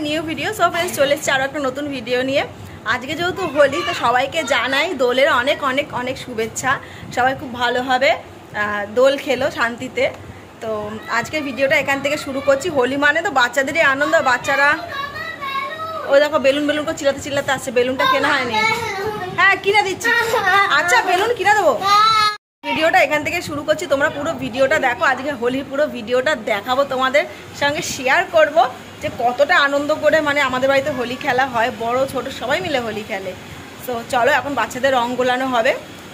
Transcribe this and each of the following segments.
New video. So friends চলে এসেছি আরও একটা নতুন ভিডিও নিয়ে। আজকে যেহেতু হোলি, তো সবাইকে জানাই দোলের অনেক অনেক অনেক শুভেচ্ছা। সবাই খুব ভালোভাবে দোল খেলো শান্তিতে। তো আজকের ভিডিওটা এখান থেকে শুরু করছি। হোলি মানে তো বাচ্চাদেরই আনন্দ। বাচ্চারা ওই দেখো বেলুন বেলুন করে চিল্লাতে চিল্লাতে আসছে। বেলুনটা কেনা হয়নি। হ্যাঁ কিনে দিচ্ছি। আচ্ছা বেলুন কিনে দেবো। ভিডিওটা এখান থেকে শুরু করছি, তোমরা পুরো ভিডিওটা দেখো। আজকে হোলির পুরো ভিডিওটা দেখাবো, তোমাদের সঙ্গে শেয়ার করব যে কতটা আনন্দ করে মানে আমাদের বাড়িতে হোলি খেলা হয়। বড় ছোট সবাই মিলে হোলি খেলে। সো চলো এখন বাচ্চাদের রং গোলানো হবে,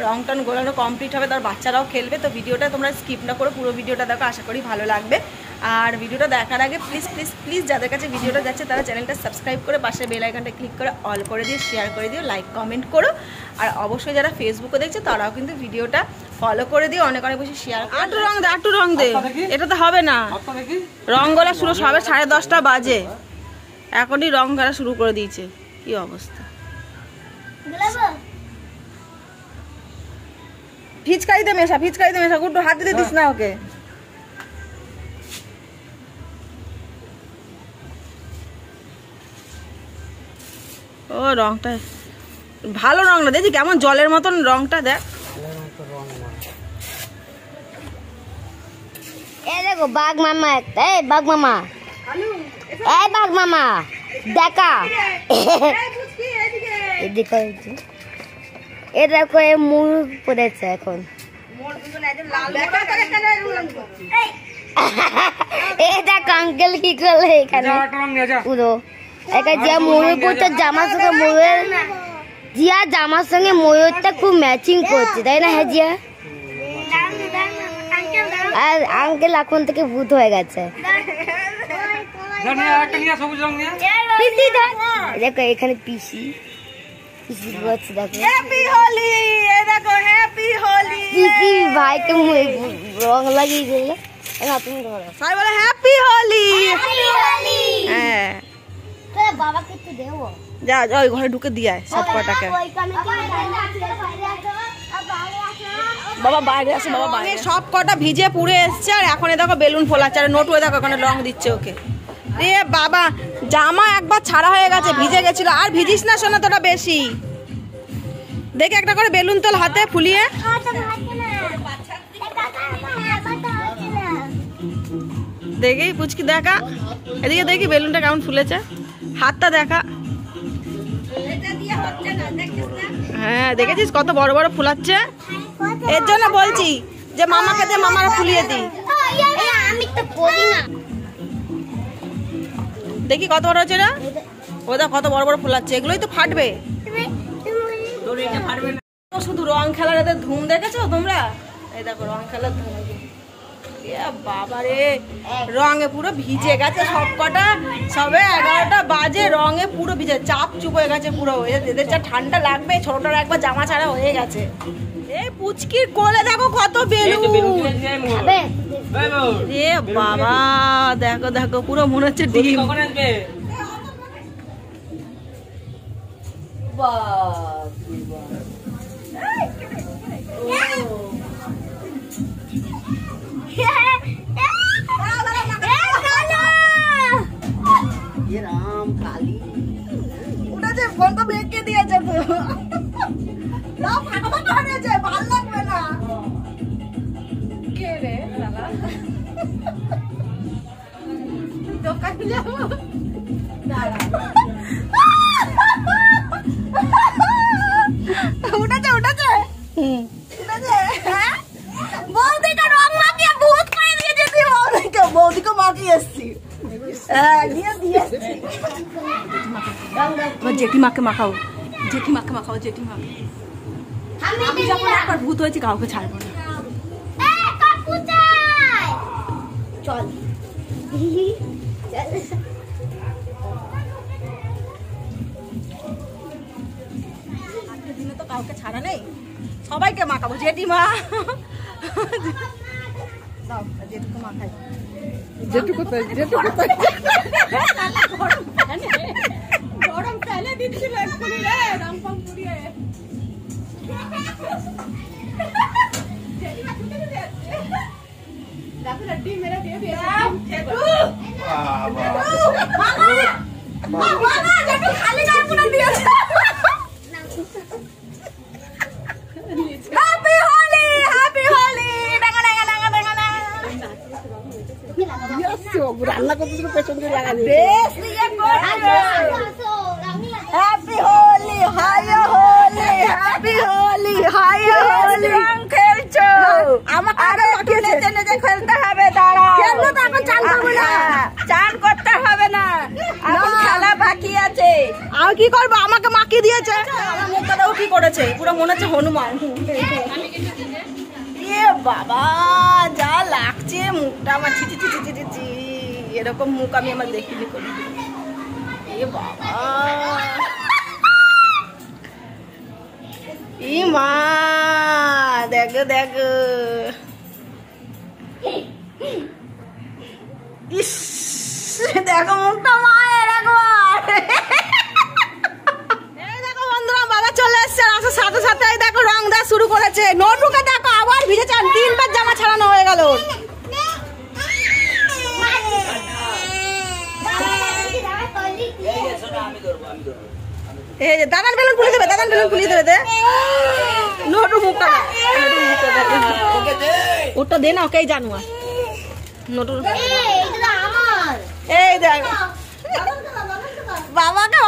রং টন গোলানো কমপ্লিট হবে, তার বাচ্চারাও খেলবে। তো ভিডিওটা তোমরা স্কিপ না করে পুরো ভিডিওটা দেখো, আশা করি ভালো লাগবে। আর ভিডিওটা দেখার আগে প্লিজ প্লিজ প্লিজ যাদের কাছে ভিডিওটা যাচ্ছে তারা চ্যানেলটা সাবস্ক্রাইব করে পাশে বেল আইকনটা ক্লিক করে অল করে দিয়ে শেয়ার করে দিও, লাইক কমেন্ট করো। আর অবশ্যই যারা ফেসবুকে দেখছে তারাও কিন্তু ভিডিওটা ফলো করে দিও, অনেক অনেক বেশি শেয়ার। একটু রং দে, একটু রং দে, এটা তো হবে না। রং গলা শুরু হবে 10:30 বাজে, এখনই রং গলা শুরু করে দিয়েছে। কি অবস্থা। ফিচকারিতে মেশা, ফিচকারিতে মেশা, গুড্ডু হাত দিতে দিস না ওকে। ও রংটা ভালো রং না, দেখি কেমন জলের মতন রংটা। দেখ এ দেখো বাঘ মামা একটা। এই বাঘ মামা, এই বাঘ মামা দেখা। এদিকে এ দেখো এ মুখ পড়েছে এখন। এই দেখ আঙ্কেল কি করলে এখানে পুরো একটা জিয়া ময়ূর পড়তে জামার সঙ্গে ময়ূর, জিয়া জামার সঙ্গে ময়ূরটা খুব ম্যাচিং করছে, তাই না? হ্যাঁ জিয়া। আর আঙ্কেল এখন থেকে ভূত হয়ে গেছে। দেখো এখানে পিসি পিসি বলছে, দেখো হ্যাপি হোলি। এই দেখো হ্যাপি হোলি। পিসি ভাইকে রং লাগিয়ে দিল। তুমি ধরো, সবাই বলে হ্যাপি হোলি। হ্যাঁ বাবাকে একটু দেবো। যা যা ওই ঘরে ঢুকে দিয়ে আয় সব কটাকে। বাবা বাইরে আসে, বাবা বাইরে। সব কটা ভিজে পুড়ে এসছে আর এখন দেখো বেলুন ফোলাচ্ছে। আর নোটু দেখো ওখানে রং দিচ্ছে ওকে। রে বাবা জামা একবার ছাড়া হয়ে গেছে, ভিজে গেছিল। আর ভিজিস না শোনা তোরা বেশি। দেখে একটা করে বেলুন তোল হাতে ফুলিয়ে। দেখি পুচকি দেখা, এদিকে দেখি বেলুনটা কেমন ফুলেছে, হাতটা দেখা। হ্যাঁ দেখেছিস কত বড় বড় ফুলাচ্ছে। এর জন্য বলছি যে মামাকে দিয়ে মামারা ফুলিয়ে দি। দেখি কত বড় হচ্ছে না, ওটা কত বড় বড় ফুলাচ্ছে। এগুলোই তো ফাটবে, শুধু রং খেলার এদের ধুম দেখেছো তোমরা? এই দেখো রং খেলার ধুম। বাবারে রঙে পুরো ভিজে গেছে সব কটা। সবে 11টা বাজে, রঙে পুরো ভিজে চাপ চুপ হয়ে গেছে পুরো। এদের যা ঠান্ডা লাগবে, ছোটটার একবার জামা ছাড়া হয়ে গেছে। এই পুচকির কোলে দেখো কত বেলুন। এ বাবা দেখো দেখো পুরো মনে হচ্ছে ডিম। ফোন তো বেঁকে দিয়েছে তো, ভাল লাগবে না। কে রে দোকান যাবো। উঠেছে উঠেছে উঠেছে। হ্যাঁ বৌদিকে রং মাখিয়ে ভূত করে দিয়েছে। বৌদিকে মাখিয়ে এসছি। জেঠিমাকে মাখাও, জেঠিমাকে মাখাও, জেঠিমাকে। আমি যখন একবার ভূত হয়েছি কাউকে ছাড়বো না। চল দিনে তো কাউকে ছাড়া নেই, সবাইকে মাখাবো। জেঠিমা দাও যেটুকু মাখাই যেটুকু গরম ফেলে দিচ্ছিল এক্ষুনি রে রামপাম পুড়িয়ে দেখো লड्डी मेरा दे दिया মামা যেটু খালি গায়ে পুরো দিয়েছে হ্যাপি হোলি ডাঙা ডাঙা ডাঙা ডাঙা ডাঙা রান্না করতে পেছন দিয়ে লাগালি বেশ নিয়ে করবে হ্যাপি হোলি রং খেলছো আমাকে আরো নেচে নেচে খেলতে হবে দাঁড়াও খেলবো তো এখন চান করবো না চান করতে হবে না এখন খেলা বাকি আছে আর কি করবো আমাকে মাখিয়ে দিয়েছে আমার মুখটাও কি করেছে পুরো মনে হচ্ছে হনুমান এ বাবা যা লাগছে মুখটা আমার ছি ছি ছি ছি ছি ছি এরকম মুখ আমি আমার দেখিনি করি এ বাবা ই মা দেখো দেখো ইস দেখো মুখটা মায়ের একবার এই দেখো বন্ধুরা বাবা চলে এসছে আসার সাথে সাথে দেখো রং দেওয়া শুরু করেছে নোটবুকে দেখো আবার ভিজেছে 3বার জামা ছাড়ানো হয়ে গেল এই যে দাদান বেলুন খুলে দেবে দে নোটু মুখটা ওটা দে না ওকে জানুয়া নোটু এই দেখ বাবাকে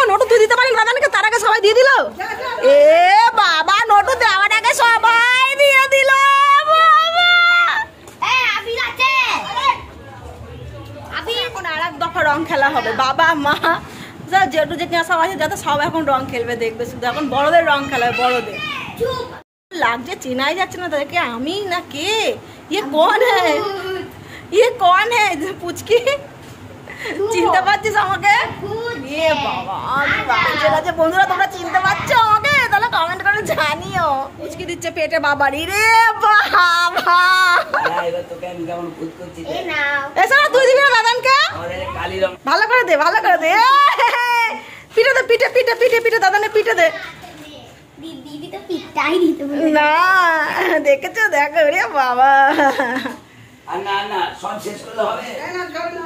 নোটু তুই দিতে পারিস দাদানকে তার আগে সবাই দিয়ে দিল এ বাবা নোটু দেওয়ার আগে সবাই দিয়ে দিল এখন আর এক দফা রং খেলা হবে বাবা মা যা যেটু যে সব আছে যাতে সব এখন রং খেলবে দেখবে শুধু এখন বড়দের রং খেলা হবে বড়দের লাগছে চেনাই যাচ্ছে না তাদেরকে আমি না কে ইয়ে কোন হ্যাঁ পুচকি চিনতে পারছিস আমাকে ইয়ে বাবা বন্ধুরা তোমরা চিনতে পারছো আমাকে তাহলে কমেন্ট করে জানিও পুচকি দিচ্ছে পেটে বাবারি রে বাবা এছাড়া তুই দিবি না দাদানকে ভালো করে দে পিঠে দে পিঠে দাদানে পিঠে দে না দেখেছো দেখো রে বাবা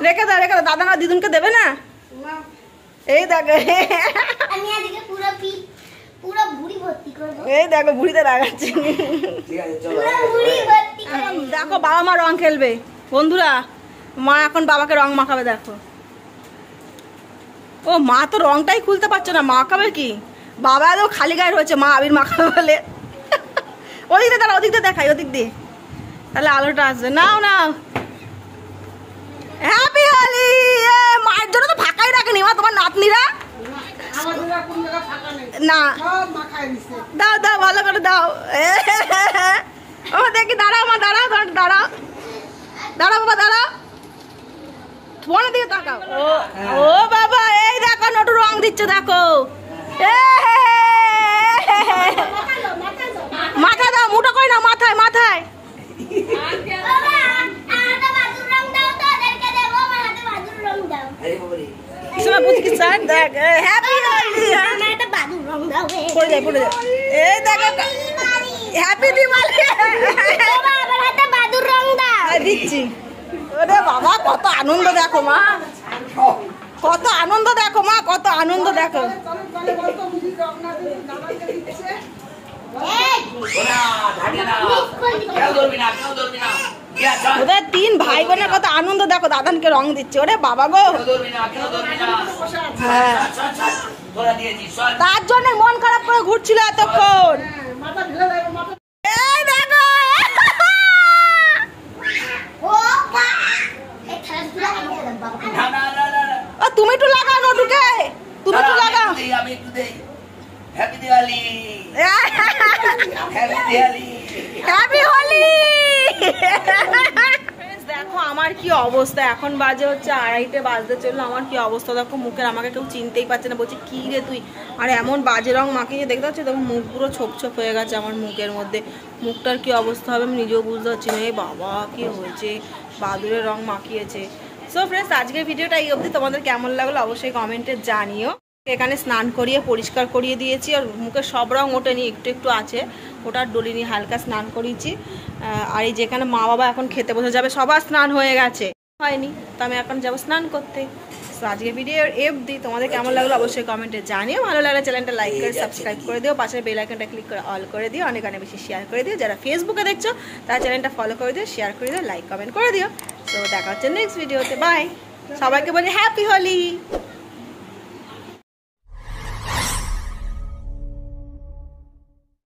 রেখে দাও দাদা না দিদুনকে দেবে না এই দেখো এই দেখো বুড়িতে লাগাচ্ছে দেখো বাবা মা রং খেলবে বন্ধুরা মা এখন বাবাকে রং মাখাবে দেখো ও মা তো রংটাই খুলতে পারছো না মাখাবে কি বাবা এত খালি গায়ে রয়েছে মা আবির মাখাবে বলে ওদিক দিয়ে দাঁড়া ওদিক দিয়ে দেখাই ওদিক দিয়ে তাহলে আলোটা আসবে নাও হ্যাপি হোলি মায়ের জন্য তো ফাঁকাই রাখেনি মা তোমার নাতনিরা না দাও ভালো করে দাও ও দেখি দাঁড়াও মা দাঁড়াও বাবা দাঁড়াও ফোনে দিয়ে তাকাও ও বাবা এই দেখো নটু রং দিচ্ছে দেখো মাথা দাও মুঠো করে না মাথায় দিচ্ছি ওরে বাবা কত আনন্দ দেখো মা কত আনন্দ দেখো ওদের 3 ভাই বোনের কত আনন্দ দেখো দাদানকে রং দিচ্ছে ওরে বাবা গো হ্যাঁ তার জন্য মন খারাপ করে ঘুরছিল এতক্ষণ তুমি একটু লাগাও নটুকে তুমি একটু লাগাও happy Diwali happy Diwali happy Holi দেখো আমার কি অবস্থা, এখন বাজে হচ্ছে 2:30 বাজতে চললো। আমার কি অবস্থা দেখো মুখের, আমাকে কেউ চিনতেই পারছে না, বলছে কি রে তুই, আর এমন বাজে রং মাখিয়ে দেখতে পাচ্ছি। দেখো মুখ পুরো ছোপ ছোপ হয়ে গেছে আমার মুখের মধ্যে। মুখটার কি অবস্থা হবে আমি নিজেও বুঝতে পারছি না। এই বাবা কি হয়েছে, বাদুরের রং মাখিয়েছে। সো ফ্রেন্ডস, আজকের ভিডিওটা এই অবধি। তোমাদের কেমন লাগলো অবশ্যই কমেন্টে জানিও। এখানে স্নান করিয়ে পরিষ্কার করিয়ে দিয়েছি, আর মুখে সব রং ওঠেনি, একটু একটু আছে, ওটা ডলিনি, হালকা স্নান করিয়েছি। আর এই যেখানে মা বাবা এখন খেতে বসে যাবে, সবার স্নান হয়ে গেছে, হয়নি তো আমি এখন যাবো স্নান করতে। তো আজকের ভিডিও অবধি। তোমাদের কেমন লাগলো অবশ্যই কমেন্টে জানিও। ভালো লাগলে চ্যানেলটা লাইক করে সাবস্ক্রাইব করে দিও, পাশের বেল আইকনটা ক্লিক করে অল করে দিও, অনেক অনেক বেশি শেয়ার করে দিও। যারা ফেসবুকে দেখছো তারা চ্যানেলটা ফলো করে দিও, শেয়ার করে দিও, লাইক কমেন্ট করে দিও। তো দেখা হচ্ছে নেক্সট ভিডিওতে। বাই, সবাইকে বলি হ্যাপি হোলি।